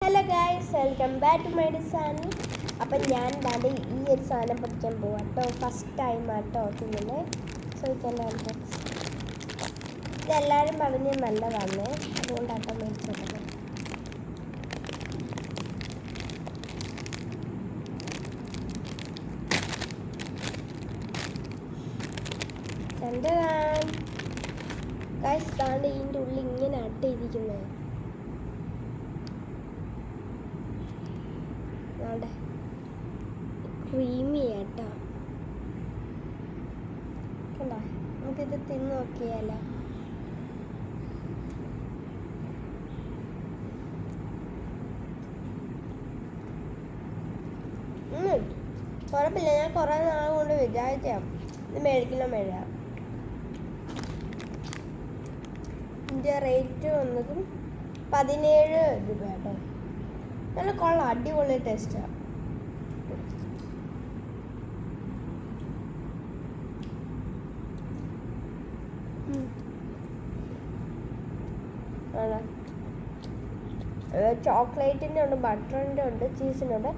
Hello guys, welcome back to my channel. അപ്പം ഞാൻ ദാണ്ട് ഈ ഒരു സാധനം പഠിക്കാൻ പോവാം കേട്ടോ. ഫസ്റ്റ് ടൈം ആട്ടോ ഇങ്ങനെ ചോദിക്കാനായിട്ട്. ഇതെല്ലാവരും പറഞ്ഞ് നല്ലതാണ്, അതുകൊണ്ടാട്ടോ മേടിച്ചത്. ഗൈസ് ദാണ്ട് ഇതിൻ്റെ ഉള്ളിൽ ഇങ്ങനെ അട്ടയിരിക്കുന്നത്. ക്രീമി ആട്ടോ കണ്ടോ. നമുക്കിത് തിന്ന് നോക്കിയാലോ. കുഴപ്പമില്ല, ഞാൻ കുറേ നാൾ കൊണ്ട് വിചാരിച്ചാം ഇത് മേടിക്കണം. ഇതിൻ്റെ റേറ്റ് വന്നതും 17 രൂപ കേട്ടോ. നല്ല കൊള്ളാം, അടിപൊളി ടേസ്റ്റാണ്. ചോക്ലേറ്റിൻ്റെ ഉണ്ട്, ബട്ടറിൻ്റെ ഉണ്ട്, ചീസിനുണ്ട്,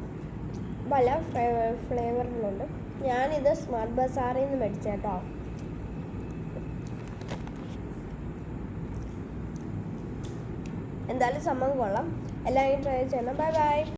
പല ഫ്ലേവറിലുണ്ട്. ഞാനിത് സ്മാർട്ട് ബസാറിൽ നിന്ന് മേടിച്ച കേട്ടോ. എന്തായാലും സംഭവം കൊള്ളാം, എല്ലാവരും ട്രൈ ചെയ്യണം. Bye bye.